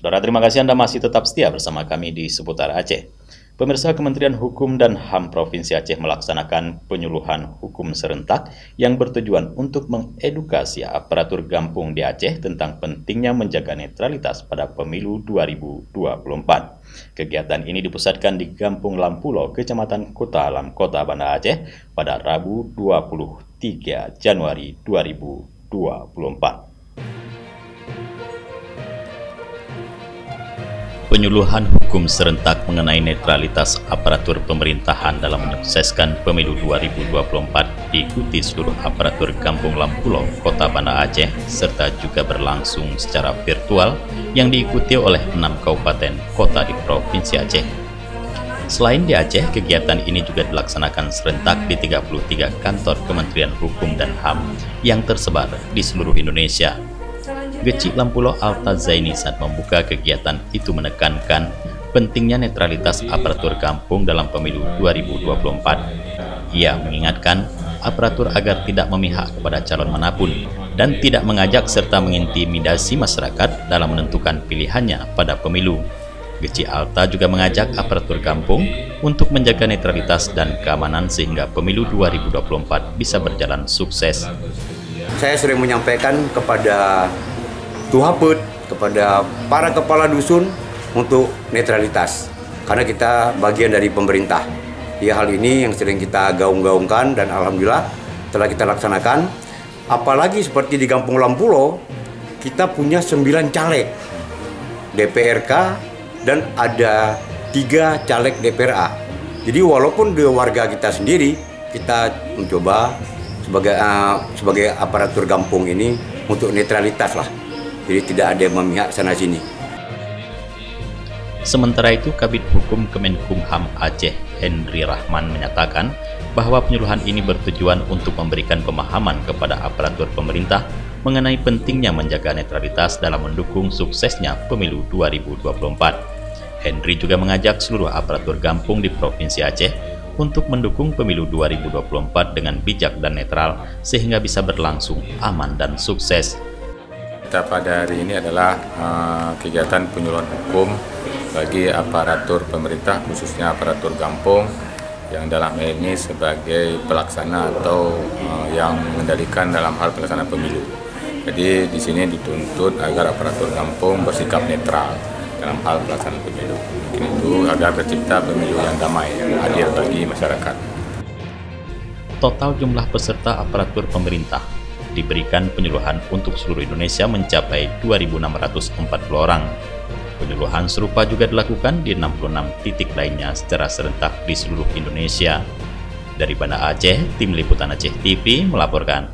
Saudara, terima kasih Anda masih tetap setia bersama kami di seputar Aceh. Pemirsa, Kementerian Hukum dan HAM Provinsi Aceh melaksanakan penyuluhan hukum serentak yang bertujuan untuk mengedukasi aparatur gampung di Aceh tentang pentingnya menjaga netralitas pada pemilu 2024. Kegiatan ini dipusatkan di Kampung Lampulo, Kecamatan Kota Alam, Kota Banda Aceh pada Rabu 23 Januari 2024. Penyuluhan hukum serentak mengenai netralitas aparatur pemerintahan dalam menyukseskan pemilu 2024 diikuti seluruh aparatur Kampung Lampulo, Kota Banda Aceh, serta juga berlangsung secara virtual yang diikuti oleh 6 kabupaten kota di Provinsi Aceh. Selain di Aceh, kegiatan ini juga dilaksanakan serentak di 33 kantor Kementerian Hukum dan HAM yang tersebar di seluruh Indonesia. Geci Lampulo Alta Zaini saat membuka kegiatan itu menekankan pentingnya netralitas aparatur kampung dalam pemilu 2024. Ia mengingatkan aparatur agar tidak memihak kepada calon manapun dan tidak mengajak serta mengintimidasi masyarakat dalam menentukan pilihannya pada pemilu. Geci Alta juga mengajak aparatur kampung untuk menjaga netralitas dan keamanan sehingga pemilu 2024 bisa berjalan sukses. Saya sering menyampaikan kepada Tuhaput, kepada para kepala dusun untuk netralitas, karena kita bagian dari pemerintah. Ya, hal ini yang sering kita gaung-gaungkan dan alhamdulillah telah kita laksanakan. Apalagi seperti di Kampung Lampulo, kita punya 9 caleg DPRK dan ada 3 caleg DPRA. Jadi walaupun di warga kita sendiri, kita mencoba sebagai aparatur kampung ini untuk netralitas lah. Jadi tidak ada yang memihak sana-sini. Sementara itu, Kabid Hukum Kemenkumham Aceh, Henry Rahman, menyatakan bahwa penyuluhan ini bertujuan untuk memberikan pemahaman kepada aparatur pemerintah mengenai pentingnya menjaga netralitas dalam mendukung suksesnya pemilu 2024. Henry juga mengajak seluruh aparatur kampung di Provinsi Aceh untuk mendukung pemilu 2024 dengan bijak dan netral sehingga bisa berlangsung aman dan sukses. Kita pada hari ini adalah kegiatan penyuluhan hukum bagi aparatur pemerintah, khususnya aparatur kampung yang dalam hal ini sebagai pelaksana atau yang mengendalikan dalam hal pelaksanaan pemilu. Jadi di sini dituntut agar aparatur kampung bersikap netral dalam hal pelaksanaan pemilu. Mungkin itu agar tercipta pemilu yang damai, yang adil bagi masyarakat. Total jumlah peserta aparatur pemerintah diberikan penyuluhan untuk seluruh Indonesia mencapai 2.640 orang. Penyuluhan serupa juga dilakukan di 66 titik lainnya secara serentak di seluruh Indonesia. Dari Banda Aceh, Tim Liputan Aceh TV melaporkan.